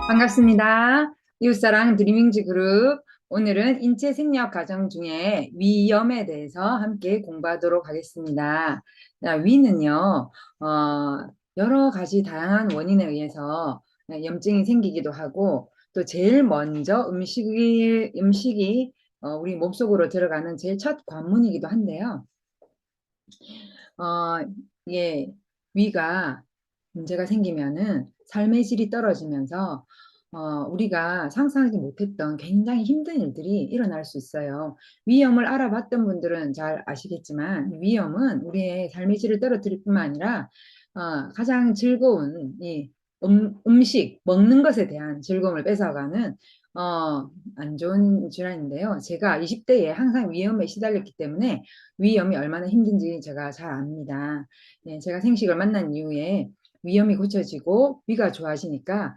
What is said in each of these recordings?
반갑습니다. 이웃사랑 드리밍즈 그룹. 오늘은 인체 생리학 과정 중에 위염에 대해서 함께 공부하도록 하겠습니다. 자, 위는요, 여러 가지 다양한 원인에 의해서 염증이 생기기도 하고, 또 제일 먼저 음식이 우리 몸속으로 들어가는 제일 첫 관문이기도 한데요. 어, 예, 위가 문제가 생기면은 삶의 질이 떨어지면서 우리가 상상하지 못했던 굉장히 힘든 일들이 일어날 수 있어요. 위험을 알아봤던 분들은 잘 아시겠지만 위험은 우리의 삶의 질을 떨어뜨릴 뿐만 아니라 가장 즐거운 이 음식, 먹는 것에 대한 즐거움을 뺏어가는 안 좋은 질환인데요. 제가 20대에 항상 위험에 시달렸기 때문에 위염이 얼마나 힘든지 제가 잘 압니다. 네, 제가 생식을 만난 이후에 위염이 고쳐지고 위가 좋아지니까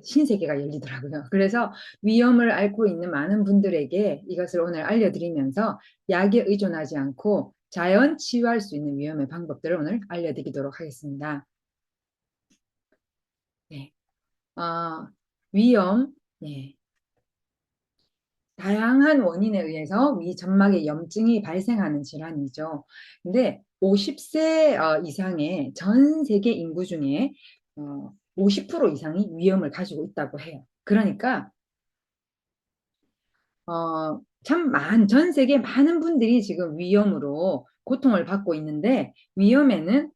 신세계가 열리더라고요. 그래서 위염을 앓고 있는 많은 분들에게 이것을 오늘 알려드리면서 약에 의존하지 않고 자연 치유할 수 있는 위염의 방법들을 오늘 알려드리도록 하겠습니다. 네. 위염, 네. 다양한 원인에 의해서 위 점막에 염증이 발생하는 질환이죠. 근데 50세 이상의 전 세계 인구 중에 50% 이상이 위염을 가지고 있다고 해요. 그러니까 전 세계 많은 분들이 지금 위염으로 고통을 받고 있는데 위염에는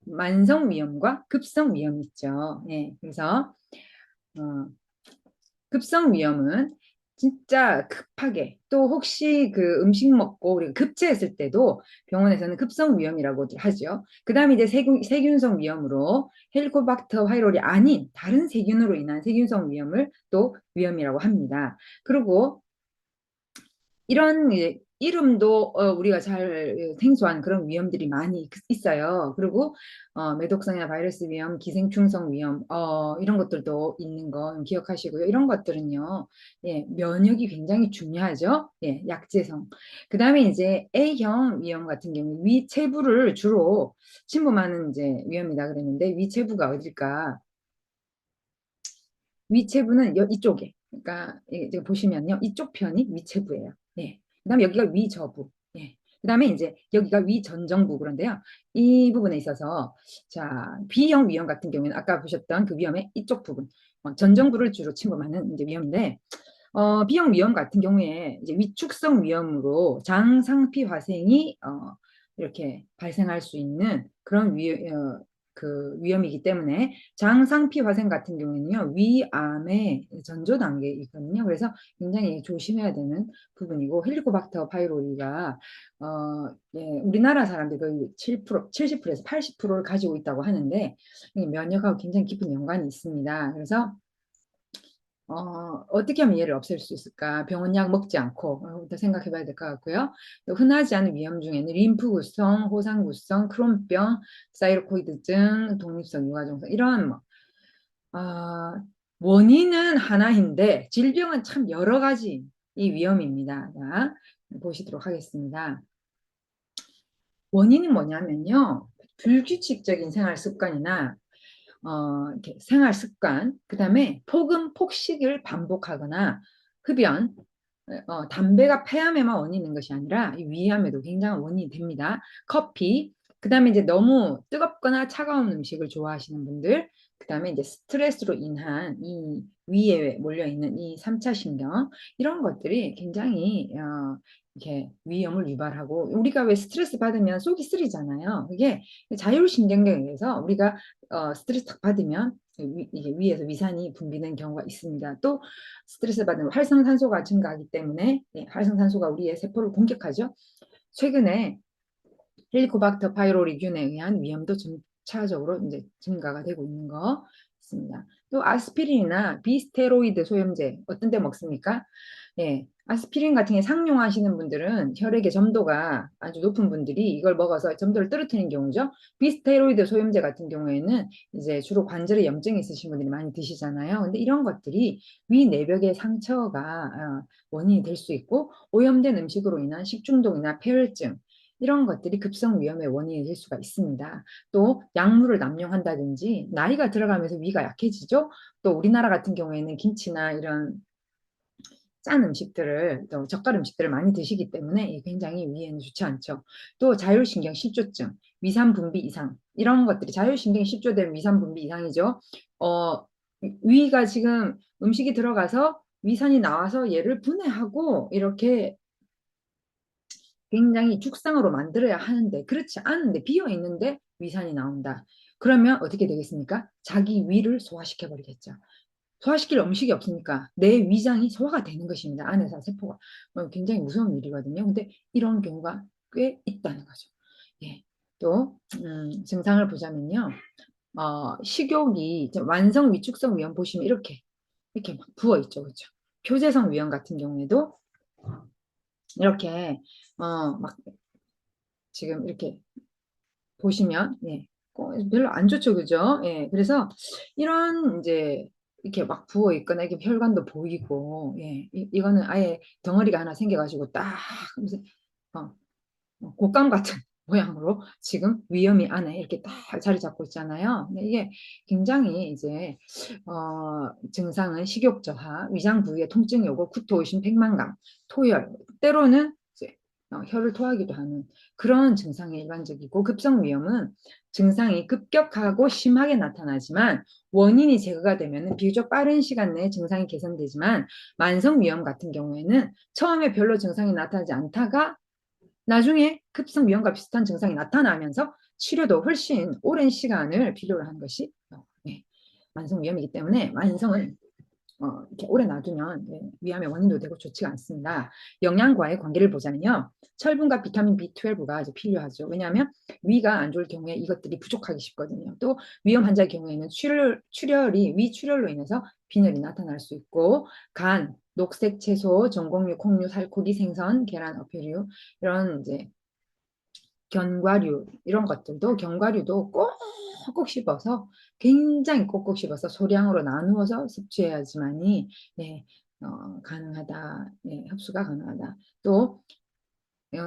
만성 위염과 급성 위염이 있죠. 예, 그래서 어, 급성 위염은 진짜 급하게 또 혹시 그 음식 먹고 우리가 급제했을 때도 병원에서는 급성 위염이라고 하죠. 그 다음에 이제 세균성 위염으로 헬리코박터 바이럴이 아닌 다른 세균으로 인한 세균성 위염을 또 위염이라고 합니다. 그리고 이런 이름도 우리가 잘 생소한 그런 위험들이 많이 있어요. 그리고 매독성이나 바이러스 위험, 기생충성 위험 이런 것들도 있는 거 기억하시고요. 이런 것들은요, 예, 면역이 굉장히 중요하죠. 예, 약제성. 그다음에 이제 A형 위험 같은 경우 위체부를 주로 침범하는 이제 위험이다 그랬는데 위체부가 어딜까? 위체부는 이쪽에. 그러니까 이제 보시면요. 이쪽 편이 위체부예요. 예. 그다음에 여기가 위저부. 예. 그다음에 이제 여기가 위전정부 그런데요. 이 부분에 있어서 자, B형 위험 같은 경우에는 아까 보셨던 그 위험의 이쪽 부분. 전정부를 주로 침범하는 이제 위험인데 B형 위험 같은 경우에 이제 위축성 위험으로 장상피 화생이 이렇게 발생할 수 있는 그런 그 위험이기 때문에 장상피 화생 같은 경우에는요 위암의 전조 단계이거든요. 그래서 굉장히 조심해야 되는 부분이고 헬리코박터 파이로리가 예, 우리나라 사람들 거의 7%, 70%에서 80%를 가지고 있다고 하는데 면역하고 굉장히 깊은 연관이 있습니다. 그래서 어떻게 하면 얘를 없앨 수 있을까? 병원 약 먹지 않고 부터 생각해 봐야 될 것 같고요. 또 흔하지 않은 위험 중에는 림프구성, 호상구성, 크론병, 사이로코이드증, 독립성 유가종성 이런 아, 원인은 하나인데 질병은 참 여러 가지 이 위험입니다. 자, 보시도록 하겠습니다. 원인은 뭐냐면요. 불규칙적인 생활 습관이나 이렇게 생활 습관, 그 다음에 폭식을 반복하거나 흡연, 담배가 폐암에만 원인이 있는 것이 아니라 위암에도 굉장한 원인이 됩니다. 커피, 그 다음에 이제 너무 뜨겁거나 차가운 음식을 좋아하시는 분들, 그 다음에 이제 스트레스로 인한 이 위에 몰려있는 이 3차 신경, 이런 것들이 굉장히 이렇게 위험을 유발하고, 우리가 왜 스트레스 받으면 속이 쓰리잖아요. 그게 자율신경계에 의해서 우리가 스트레스 딱 받으면 이게 위에서 위산이 분비되는 경우가 있습니다. 또 스트레스 받으면 활성산소가 증가하기 때문에 활성산소가 우리의 세포를 공격하죠. 최근에 헬리코박터 파이로리균에 의한 위험도 점차적으로 이제 증가가 되고 있는 거 있습니다. 또 아스피린이나 비스테로이드 소염제 어떤 데 먹습니까? 예, 아스피린 같은 게 상용하시는 분들은 혈액의 점도가 아주 높은 분들이 이걸 먹어서 점도를 떨어뜨리는 경우죠. 비스테로이드 소염제 같은 경우에는 이제 주로 관절에 염증이 있으신 분들이 많이 드시잖아요. 근데 이런 것들이 위 내벽의 상처가 원인이 될 수 있고 오염된 음식으로 인한 식중독이나 폐혈증 이런 것들이 급성 위염의 원인이 될 수가 있습니다. 또 약물을 남용한다든지 나이가 들어가면서 위가 약해지죠. 또 우리나라 같은 경우에는 김치나 이런 짠 음식들을 또 젓갈 음식들을 많이 드시기 때문에 굉장히 위에는 좋지 않죠. 또 자율신경 실조증, 위산 분비 이상 이런 것들이 자율신경이 실조된 위산 분비 이상이죠. 어, 위가 지금 음식이 들어가서 위산이 나와서 얘를 분해하고 이렇게 굉장히 죽상으로 만들어야 하는데 그렇지 않은데 비어 있는데 위산이 나온다. 그러면 어떻게 되겠습니까? 자기 위를 소화시켜 버리겠죠. 소화시킬 음식이 없으니까 내 위장이 소화가 되는 것입니다. 안에서 세포가 굉장히 무서운 일이거든요. 근데 이런 경우가 꽤 있다는 거죠. 예. 또 증상을 보자면요. 식욕이 완성 위축성 위염 보시면 이렇게 막 부어 있죠, 그렇죠? 표재성 위염 같은 경우에도 이렇게 막 지금 이렇게 보시면 예, 별로 안 좋죠, 그죠? 예, 그래서 이런 이제 이렇게 막 부어 있거나 이렇게 혈관도 보이고 예, 이거는 아예 덩어리가 하나 생겨가지고 딱 무슨 어, 곶감 같은 모양으로 지금 위험이 안에 이렇게 딱 자리 잡고 있잖아요. 근데 이게 굉장히 이제 증상은 식욕 저하, 위장 부위의 통증이 오고 구토, 의심, 백만감, 토열, 때로는 이제 혀를 토하기도 하는 그런 증상이 일반적이고 급성 위염은 증상이 급격하고 심하게 나타나지만 원인이 제거가 되면 비교적 빠른 시간 내에 증상이 개선되지만 만성 위염 같은 경우에는 처음에 별로 증상이 나타나지 않다가 나중에 급성 위염과 비슷한 증상이 나타나면서 치료도 훨씬 오랜 시간을 필요로 하는 것이 네, 만성 위염이기 때문에 만성은 이렇게 오래 놔두면 위암의 원인도 되고 좋지가 않습니다. 영양과의 관계를 보자면요. 철분과 비타민 B12가 이제 필요하죠. 왜냐하면 위가 안 좋을 경우에 이것들이 부족하기 쉽거든요. 또 위염 환자의 경우에는 출혈이 위출혈로 인해서 빈혈이 나타날 수 있고 간, 녹색 채소, 전곡류, 콩류, 살코기, 생선, 계란, 어패류 이런 이제 견과류 이런 것들도 견과류도 꼭꼭 씹어서 굉장히 꼭꼭 씹어서 소량으로 나누어서 섭취해야지만이 네, 가능하다. 네, 흡수가 가능하다. 또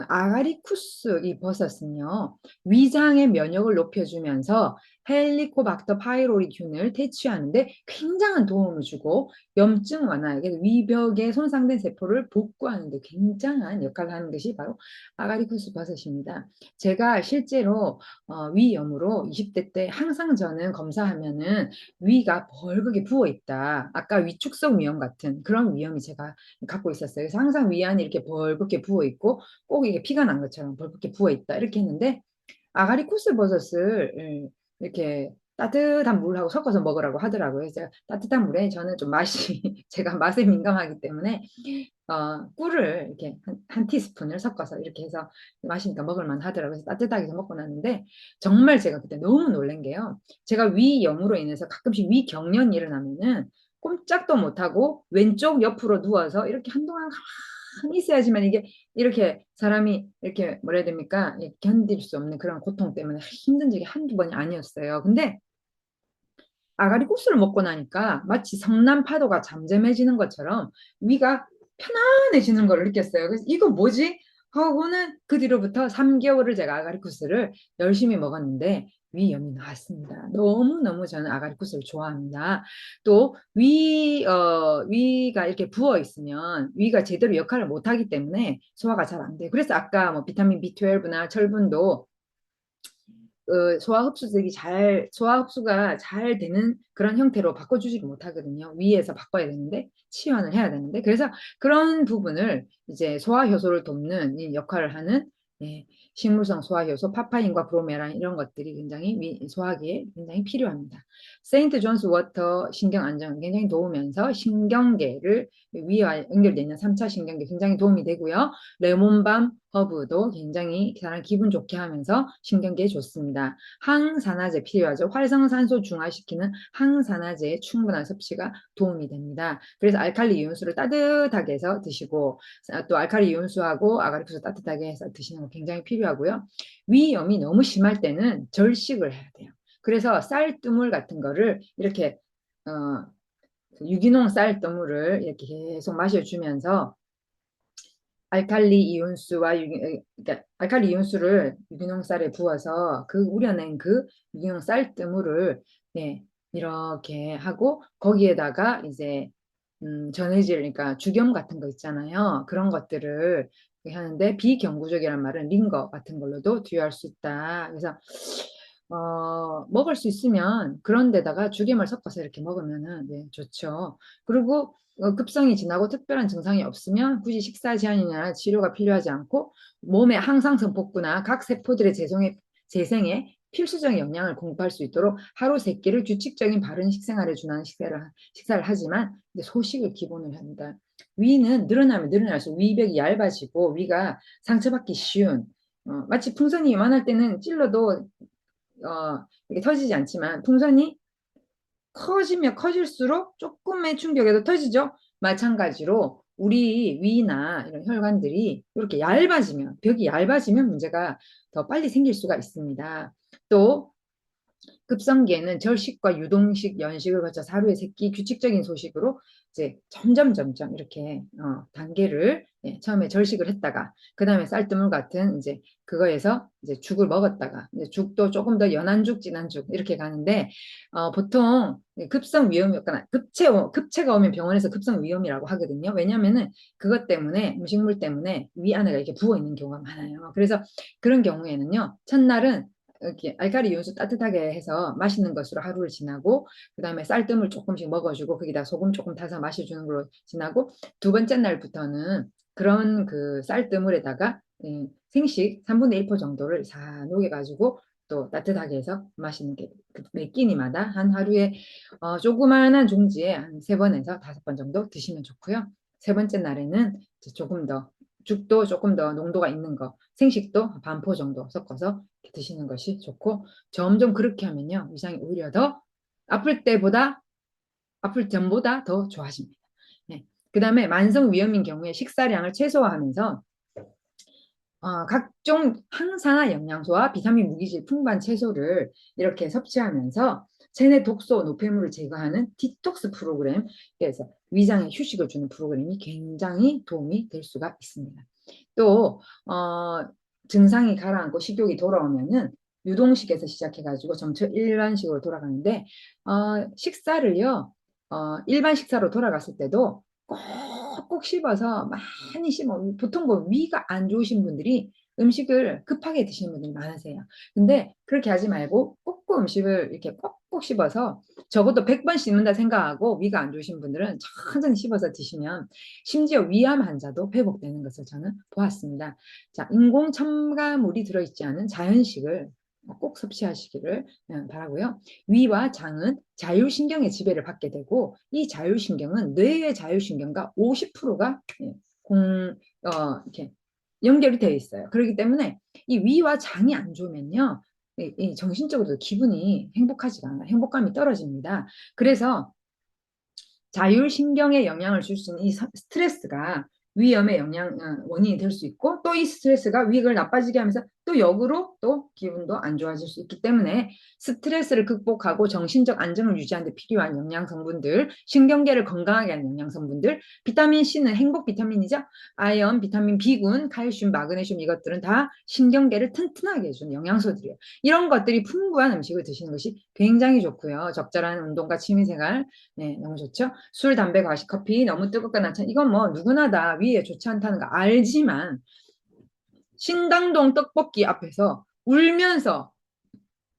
아가리쿠스 이 버섯은요, 위장의 면역을 높여주면서 헬리코박터 파이로리균을 퇴치하는데 굉장한 도움을 주고 염증 완화에 위벽에 손상된 세포를 복구하는데 굉장한 역할을 하는 것이 바로 아가리쿠스 버섯입니다. 제가 실제로 위염으로 20대 때 항상 저는 검사하면은 위가 벌겋게 부어 있다. 아까 위축성 위염 같은 그런 위염이 제가 갖고 있었어요. 그래서 항상 위안이 이렇게 벌겋게 부어 있고 꼭 이게 피가 난 것처럼 벌겋게 부어 있다 이렇게 했는데 아가리쿠스 버섯을 이렇게 따뜻한 물하고 섞어서 먹으라고 하더라고요. 그래서 따뜻한 물에 저는 좀 맛이 제가 맛에 민감하기 때문에 꿀을 이렇게 한 티스푼을 섞어서 이렇게 해서 마시니까 먹을 만 하더라고요. 그래서 따뜻하게 해서 먹고 났는데 정말 제가 그때 너무 놀란 게요. 제가 위염으로 인해서 가끔씩 위경련이 일어나면은 꼼짝도 못하고 왼쪽 옆으로 누워서 이렇게 한동안 가만히 있어야지만 이게 이렇게 사람이 이렇게 뭐라 해야 됩니까? 견딜 수 없는 그런 고통 때문에 힘든 적이 한두 번이 아니었어요. 근데 아가리 국수를 먹고 나니까 마치 성남 파도가 잠잠해지는 것처럼 위가 편안해지는 걸 느꼈어요. 그래서 이거 뭐지? 하고는 그 뒤로부터 3개월을 제가 아가리 국수를 열심히 먹었는데 위염이 나왔습니다. 너무너무 저는 아가리 국수를 좋아합니다. 또 위가 이렇게 부어 있으면 위가 제대로 역할을 못 하기 때문에 소화가 잘 안 돼요. 그래서 아까 뭐 비타민 B12나 철분도 소화 흡수가 잘 되는 그런 형태로 바꿔주지를 못하거든요. 위에서 바꿔야 되는데 치환을 해야 되는데 그래서 그런 부분을 이제 소화 효소를 돕는 이 역할을 하는 예, 식물성 소화 효소 파파인과 브로메란 이런 것들이 굉장히 소화기에 굉장히 필요합니다. 세인트 존스 워터 신경 안정 굉장히 도우면서 신경계를 위와 연결되어 있는 3차 신경계 굉장히 도움이 되고요. 레몬밤 허브도 굉장히 사람 기분 좋게 하면서 신경계에 좋습니다. 항산화제 필요하죠. 활성산소 중화시키는 항산화제의 충분한 섭취가 도움이 됩니다. 그래서 알칼리 이온수를 따뜻하게 해서 드시고 또 알칼리 이온수하고 아가리쿠스 따뜻하게 해서 드시는 거 굉장히 필요하고요. 위염이 너무 심할 때는 절식을 해야 돼요. 그래서 쌀뜨물 같은 거를 이렇게 유기농 쌀뜨물을 이렇게 계속 마셔주면서 알칼리 이온수와 그러니까 알칼리 이온수를 유기농 쌀에 부어서 그 우려낸 그 유기농 쌀뜨물을 예, 이렇게 하고 거기에다가 이제 전해질 그러니까 죽염 같은 거 있잖아요. 그런 것들을 하는데 비경구족이란 말은 링거 같은 걸로도 투여할 수 있다. 그래서 먹을 수 있으면 그런 데다가 죽염을 섞어서 이렇게 먹으면은 네, 좋죠. 그리고 급성이 지나고 특별한 증상이 없으면 굳이 식사 제한이나 치료가 필요하지 않고 몸의 항상성 복구나 각 세포들의 재생에 필수적인 영양을 공급할 수 있도록 하루 세 끼를 규칙적인 바른 식생활에 준하는 식사를 하지만 소식을 기본으로 합니다. 위는 늘어나면 늘어날수록 위벽이 얇아지고 위가 상처받기 쉬운 마치 풍선이 이만할 때는 찔러도 이게 터지지 않지만 풍선이 커지면 커질수록 조금의 충격에도 터지죠. 마찬가지로 우리 위나 이런 혈관들이 이렇게 얇아지면 벽이 얇아지면 문제가 더 빨리 생길 수가 있습니다. 또 급성기에는 절식과 유동식, 연식을 거쳐서 하루에 세 끼 규칙적인 소식으로 이제 점점 이렇게 단계를 처음에 절식을 했다가 그 다음에 쌀뜨물 같은 이제 그거에서 이제 죽을 먹었다가 이제 죽도 조금 더 연한 죽, 진한 죽 이렇게 가는데 보통 급성 위험이었거나 급체가 오면 병원에서 급성 위험이라고 하거든요. 왜냐하면은 그것 때문에 음식물 때문에 위 안에가 이렇게 부어 있는 경우가 많아요. 그래서 그런 경우에는요, 첫날은 이렇게 알칼리 이온수 따뜻하게 해서 마시는 것으로 하루를 지나고 그다음에 쌀뜨물 조금씩 먹어주고 거기다 소금 조금 타서 마셔주는 걸로 지나고 두 번째 날부터는 그런 그 쌀뜨물에다가 생식 3분의 1포 정도를 사 녹여가지고 또 따뜻하게 해서 마시는 게몇 끼니마다 한 하루에 조그마한 종지에 한 3번에서 5번 정도 드시면 좋고요. 세 번째 날에는 조금 더 죽도 조금 더 농도가 있는 거 생식도 반포 정도 섞어서 드시는 것이 좋고 점점 그렇게 하면요 위장이 오히려 더 아플 때보다 아플 전보다 더 좋아집니다. 네. 그 다음에 만성 위염인 경우에 식사량을 최소화하면서 각종 항산화 영양소와 비타민 무기질 풍부한 채소를 이렇게 섭취하면서 체내 독소 노폐물을 제거하는 디톡스 프로그램 그래서 위장에 휴식을 주는 프로그램이 굉장히 도움이 될 수가 있습니다. 또 증상이 가라앉고 식욕이 돌아오면은 유동식에서 시작해가지고 점차 일반식으로 돌아가는데 식사를요 일반 식사로 돌아갔을 때도 꼭꼭 씹어서 많이 씹어 보통 뭐 위가 안 좋으신 분들이 음식을 급하게 드시는 분들이 많으세요. 근데 그렇게 하지 말고 꼭꼭 음식을 이렇게 꼭꼭 씹어서 적어도 100번 씹는다 생각하고 위가 안 좋으신 분들은 천천히 씹어서 드시면 심지어 위암 환자도 회복되는 것을 저는 보았습니다. 자, 인공 첨가물이 들어있지 않은 자연식을 꼭 섭취하시기를 바라고요. 위와 장은 자율신경의 지배를 받게 되고 이 자율신경은 뇌의 자율신경과 50%가 이렇게 연결이 되어 있어요. 그렇기 때문에 이 위와 장이 안 좋으면요. 이 정신적으로도 기분이 행복하지가 않아요. 행복감이 떨어집니다. 그래서 자율신경에 영향을 줄 수 있는 이 스트레스가 위염의 원인이 될 수 있고 또 이 스트레스가 위액을 나빠지게 하면서 또 역으로 또 기분도 안 좋아질 수 있기 때문에 스트레스를 극복하고 정신적 안정을 유지하는 데 필요한 영양 성분들, 신경계를 건강하게 하는 영양 성분들, 비타민 C는 행복 비타민이죠. 아연, 비타민 B군, 칼슘, 마그네슘 이것들은 다 신경계를 튼튼하게 해주는 영양소들이에요. 이런 것들이 풍부한 음식을 드시는 것이 굉장히 좋고요. 적절한 운동과 취미생활 네, 너무 좋죠. 술, 담배, 과식, 커피 너무 뜨겁거나 찬 이건 뭐 누구나 다 위에 좋지 않다는 거 알지만 신당동 떡볶이 앞에서 울면서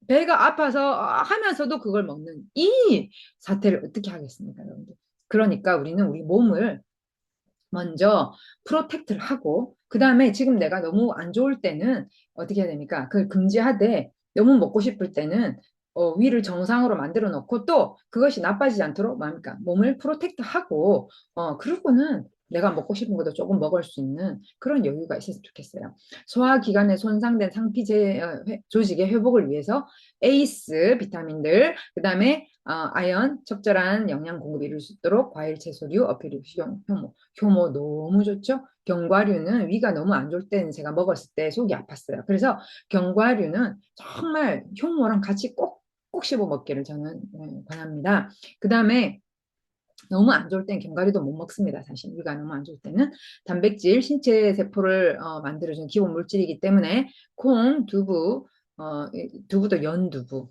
배가 아파서 하면서도 그걸 먹는 이 사태를 어떻게 하겠습니까, 여러분들? 그러니까 우리는 우리 몸을 먼저 프로텍트를 하고 그 다음에 지금 내가 너무 안 좋을 때는 어떻게 해야 됩니까? 그걸 금지하되 너무 먹고 싶을 때는 위를 정상으로 만들어 놓고 또 그것이 나빠지지 않도록 뭡니까? 몸을 프로텍트하고 그러고는 내가 먹고 싶은 것도 조금 먹을 수 있는 그런 여유가 있었으면 좋겠어요. 소화기관에 손상된 상피 조직의 회복을 위해서 에이스 비타민들, 그 다음에 아연, 적절한 영양 공급이 이룰 수 있도록 과일, 채소류, 어패류, 효모 너무 좋죠? 견과류는 위가 너무 안 좋을 때는 제가 먹었을 때 속이 아팠어요. 그래서 견과류는 정말 효모랑 같이 꼭꼭 씹어 먹기를 저는 권합니다. 그 다음에 너무 안 좋을 땐 견과류도 못 먹습니다. 사실 위가 너무 안 좋을 때는 단백질, 신체 세포를 만들어주는 기본 물질이기 때문에 콩, 두부, 두부도 연두부,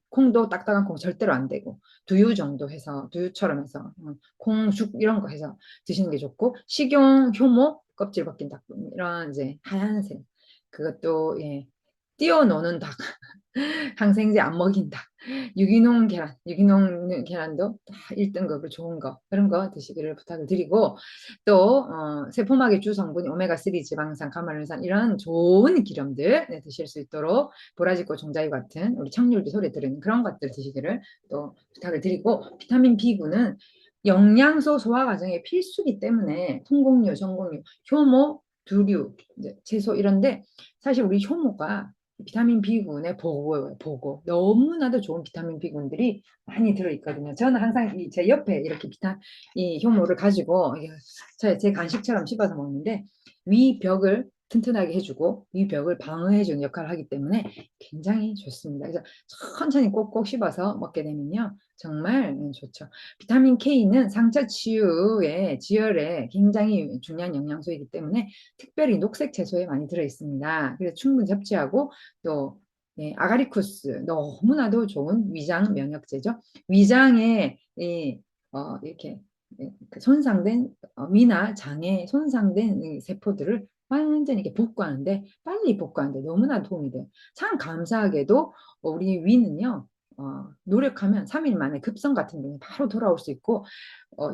콩도 딱딱한 콩 절대로 안 되고 두유 정도 해서 두유처럼 해서 콩죽 이런 거 해서 드시는 게 좋고 식용 효모 껍질 벗긴 닭 이런 이제 하얀색 그것도 예 띄워놓는 닭 항생제 안 먹인다. 유기농 계란, 유기농 계란도 다 1등급으로 좋은 거, 그런 거 드시기를 부탁을 드리고, 또, 세포막의 주 성분이 오메가3 지방산, 가마른산, 이런 좋은 기름들 네, 드실 수 있도록 보라지꽃 종자유 같은 우리 청률기 소리 들은 그런 것들 드시기를 또 부탁을 드리고, 비타민 B9는 영양소 소화 과정에 필수기 때문에 통곡류, 전곡류, 효모, 두류, 채소 이런데 사실 우리 효모가 비타민 B군의 보고예요, 보고. 너무나도 좋은 비타민 B군들이 많이 들어있거든요. 저는 항상 제 옆에 이렇게 이 효모를 가지고 제 간식처럼 씹어서 먹는데 위벽을 튼튼하게 해주고 위벽을 방어해주는 역할을 하기 때문에 굉장히 좋습니다. 그래서 천천히 꼭꼭 씹어서 먹게 되면요. 정말 좋죠. 비타민 K는 상처 치유에 지혈에 굉장히 중요한 영양소이기 때문에 특별히 녹색 채소에 많이 들어있습니다. 그래서 충분히 섭취하고 또 네, 아가리쿠스 너무나도 좋은 위장 면역제죠. 위장에 이렇게 그 손상된 위나 장에 손상된 이 세포들을 완전히 이렇게 복구하는데 빨리 복구하는데 너무나 도움이 돼요. 참 감사하게도 우리 위는요. 노력하면 3일 만에 급성 같은 경우에 바로 돌아올 수 있고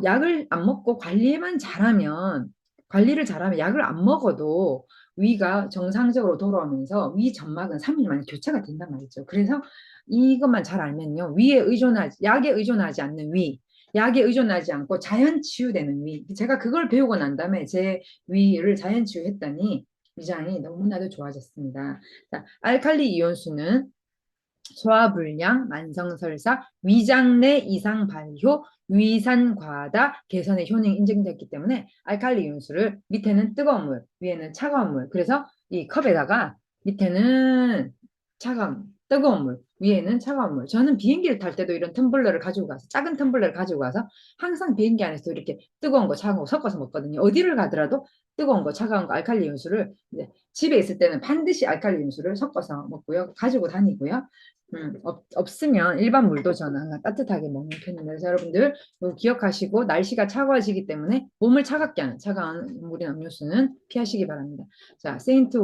약을 안 먹고 관리를 잘하면 약을 안 먹어도 위가 정상적으로 돌아오면서 위 점막은 3일 만에 교차가 된단 말이죠. 그래서 이것만 잘 알면요. 약에 의존하지 않는 위, 약에 의존하지 않고 자연 치유되는 위. 제가 그걸 배우고 난 다음에 제 위를 자연 치유했더니 위장이 너무나도 좋아졌습니다. 자, 알칼리 이온수는 소화불량, 만성설사, 위장 내 이상 발효, 위산 과다 개선의 효능이 인증됐기 때문에 알칼리 윤수를 밑에는 뜨거운 물, 위에는 차가운 물. 그래서 이 컵에다가 밑에는 뜨거운 물, 위에는 차가운 물. 저는 비행기를 탈 때도 이런 텀블러를 가지고 가서 작은 텀블러를 가지고 가서 항상 비행기 안에서 이렇게 뜨거운 거, 차가운 거 섞어서 먹거든요. 어디를 가더라도 뜨거운 거, 차가운 거, 알칼리 윤수를 집에 있을 때는 반드시 알칼리 윤수를 섞어서 먹고요. 가지고 다니고요. 없으면 일반 물도 저는 항상 따뜻하게 먹는 편입니다. 그래서 여러분들 기억하시고 날씨가 차가워지기 때문에 몸을 차갑게 하는 차가운 물이나 음료수는 피하시기 바랍니다. 자, 세인트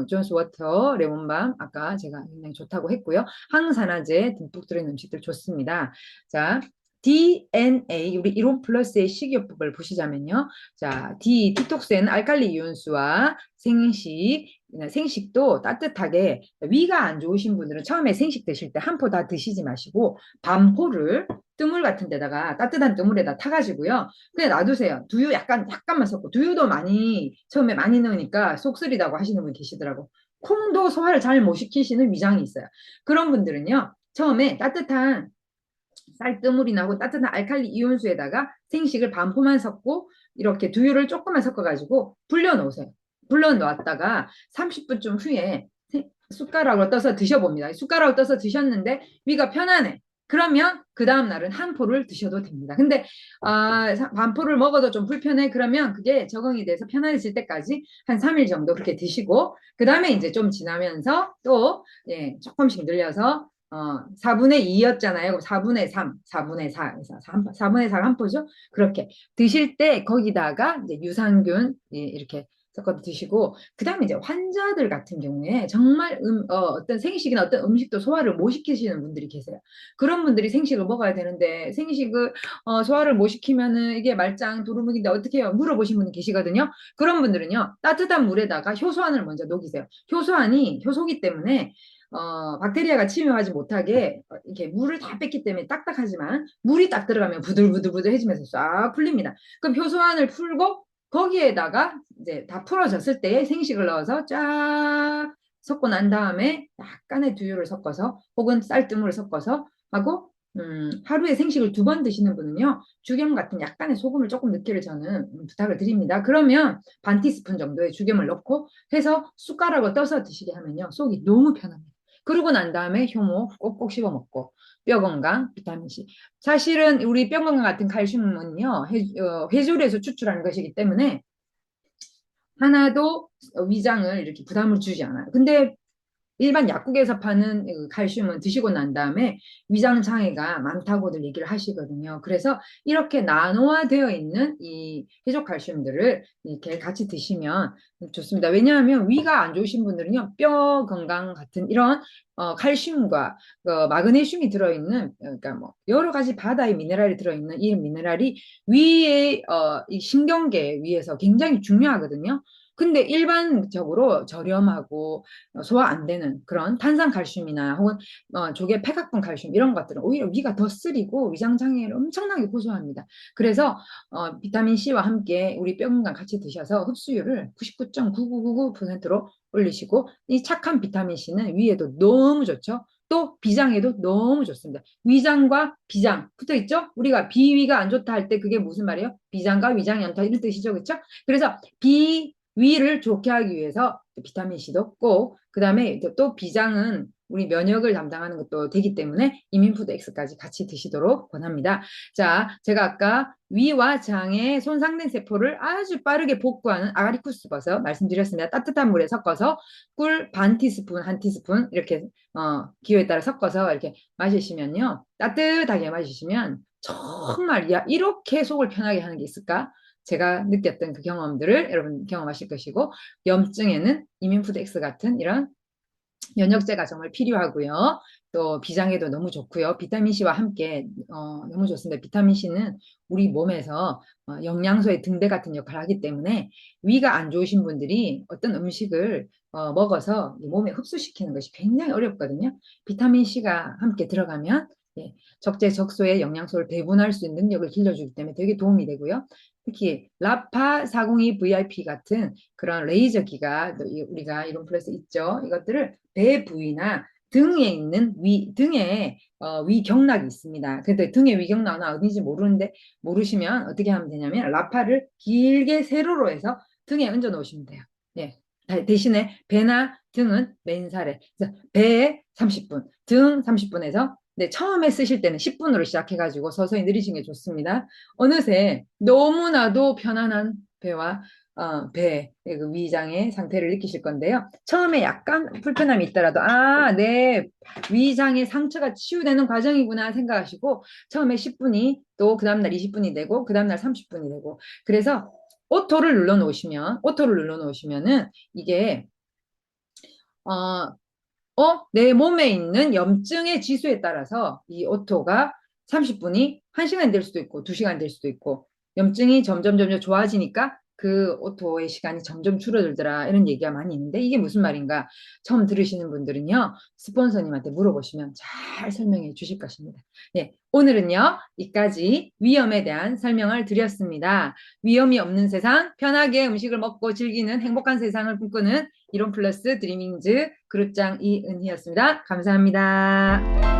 존스 워터 레몬밤 아까 제가 굉장히 좋다고 했고요. 항산화제 듬뿍 들어있는 음식들 좋습니다. 자, DNA 우리 이론 플러스의 식이요법을 보시자면요. 자, 디톡스에는 알칼리 이온수와 생식도 따뜻하게 위가 안 좋으신 분들은 처음에 생식 드실 때 한 포 다 드시지 마시고 반포를 뜨물 같은 데다가 따뜻한 뜨물에다 타가지고요. 그냥 놔두세요. 두유 약간만 섞고 두유도 처음에 많이 넣으니까 속 쓰리다고 하시는 분 계시더라고. 콩도 소화를 잘 못 시키시는 위장이 있어요. 그런 분들은요. 처음에 따뜻한 쌀뜨물이 나고 따뜻한 알칼리 이온수에다가 생식을 반포만 섞고 이렇게 두유를 조금만 섞어가지고 불려 놓으세요. 불려 놓았다가 30분쯤 후에 숟가락으로 떠서 드셔봅니다. 숟가락으로 떠서 드셨는데 위가 편안해. 그러면 그 다음 날은 한 포를 드셔도 됩니다. 근데 반포를 먹어도 좀 불편해. 그러면 그게 적응이 돼서 편안해질 때까지 한 3일 정도 그렇게 드시고 그 다음에 이제 좀 지나면서 또 조금씩 늘려서 4분의 2였잖아요. 그럼 4분의 3, 4분의 4, 4분의 4한 포죠. 그렇게 드실 때 거기다가 이제 유산균 이렇게 섞어 드시고 그다음에 이제 환자들 같은 경우에 정말 어떤 생식이나 어떤 음식도 소화를 못 시키시는 분들이 계세요. 그런 분들이 생식을 먹어야 되는데 생식을 소화를 못 시키면은 이게 말짱 도루묵인데 어떻게 해요? 물어보신 분이 계시거든요. 그런 분들은요 따뜻한 물에다가 효소안을 먼저 녹이세요. 효소안이 효소기 때문에 박테리아가 침입하지 못하게 이렇게 물을 다 뺐기 때문에 딱딱하지만 물이 딱 들어가면 부들부들부들해지면서 싹 풀립니다. 그럼 효소안을 풀고 거기에다가 이제 다 풀어졌을 때 생식을 넣어서 쫙 섞고 난 다음에 약간의 두유를 섞어서 혹은 쌀뜨물을 섞어서 하고 하루에 생식을 2번 드시는 분은요 죽염 같은 약간의 소금을 조금 넣기를 저는 부탁을 드립니다. 그러면 반 티스푼 정도의 죽염을 넣고 해서 숟가락을 떠서 드시게 하면요 속이 너무 편합니다. 그러고 난 다음에 효모 꼭꼭 씹어 먹고 뼈 건강, 비타민 C. 사실은 우리 뼈 건강 같은 칼슘은요, 해조류에서 추출하는 것이기 때문에 하나도 위장을 이렇게 부담을 주지 않아요. 근데 일반 약국에서 파는 그 칼슘은 드시고 난 다음에 위장 장애가 많다고들 얘기를 하시거든요. 그래서 이렇게 나노화되어 있는 이 해조 칼슘들을 이렇게 같이 드시면 좋습니다. 왜냐하면 위가 안 좋으신 분들은요, 뼈 건강 같은 이런 칼슘과 마그네슘이 들어있는, 그러니까 뭐 여러 가지 바다의 미네랄이 들어있는 이 미네랄이 위에 이 신경계 위에서 굉장히 중요하거든요. 근데 일반적으로 저렴하고 소화 안 되는 그런 탄산 칼슘이나 혹은 조개 폐각분 칼슘 이런 것들은 오히려 위가 더 쓰리고 위장 장애를 엄청나게 호소합니다. 그래서 비타민 C와 함께 우리 뼈 건강 같이 드셔서 흡수율을 99.9999%로 올리시고 이 착한 비타민 C는 위에도 너무 좋죠. 또 비장에도 너무 좋습니다. 위장과 비장 붙어 있죠? 우리가 비위가 안 좋다 할 때 그게 무슨 말이에요? 비장과 위장이 안 좋다 이런 뜻이죠. 그렇죠? 그래서 위를 좋게 하기 위해서 비타민 C도 꼭, 그 다음에 또 비장은 우리 면역을 담당하는 것도 되기 때문에 이민푸드 X까지 같이 드시도록 권합니다. 자, 제가 아까 위와 장에 손상된 세포를 아주 빠르게 복구하는 아가리쿠스 버섯 말씀드렸습니다. 따뜻한 물에 섞어서 꿀 반 티스푼, 한 티스푼 이렇게 기호에 따라 섞어서 이렇게 마시시면요. 따뜻하게 마시시면 정말 야 이렇게 속을 편하게 하는 게 있을까? 제가 느꼈던 그 경험들을 여러분 경험하실 것이고 염증에는 이민푸드 X 같은 이런 면역제가 정말 필요하고요. 또 비장에도 너무 좋고요. 비타민 C와 함께 너무 좋습니다. 비타민 C는 우리 몸에서 영양소의 등대 같은 역할을 하기 때문에 위가 안 좋으신 분들이 어떤 음식을 먹어서 몸에 흡수시키는 것이 굉장히 어렵거든요. 비타민 C가 함께 들어가면 예, 적재적소의 영양소를 배분할 수 있는 능력을 길러주기 때문에 되게 도움이 되고요. 특히 라파 402 VIP 같은 그런 레이저기가 우리가 이론 플러스 있죠. 이것들을 배 부위나 등에 있는 등에 위경락이 있습니다. 근데 등에 위경락은 어딘지 모르는데 모르시면 어떻게 하면 되냐면 라파를 길게 세로로 해서 등에 얹어 놓으시면 돼요. 예. 대신에 배나 등은 맨살에 배에 30분, 등 30분에서 네, 처음에 쓰실 때는 10분으로 시작해가지고 서서히 늘리시는 게 좋습니다. 어느새 너무나도 편안한 배와 그 위장의 상태를 느끼실 건데요. 처음에 약간 불편함이 있더라도 내 위장의 상처가 치유되는 과정이구나 생각하시고 처음에 10분이 또 그 다음날 20분이 되고 그 다음날 30분이 되고 그래서 오토를 눌러 놓으시면은 이게 어, 내 몸에 있는 염증의 지수에 따라서 이 오토가 30분이 1시간 될 수도 있고 2시간 될 수도 있고 염증이 점점 좋아지니까 그 오토의 시간이 점점 줄어들더라 이런 얘기가 많이 있는데 이게 무슨 말인가 처음 들으시는 분들은요 스폰서님한테 물어보시면 잘 설명해 주실 것입니다. 네, 오늘은요 이까지 위염에 대한 설명을 드렸습니다. 위염이 없는 세상 편하게 음식을 먹고 즐기는 행복한 세상을 꿈꾸는 이론 플러스 드리밍즈 그룹장 이은희였습니다. 감사합니다.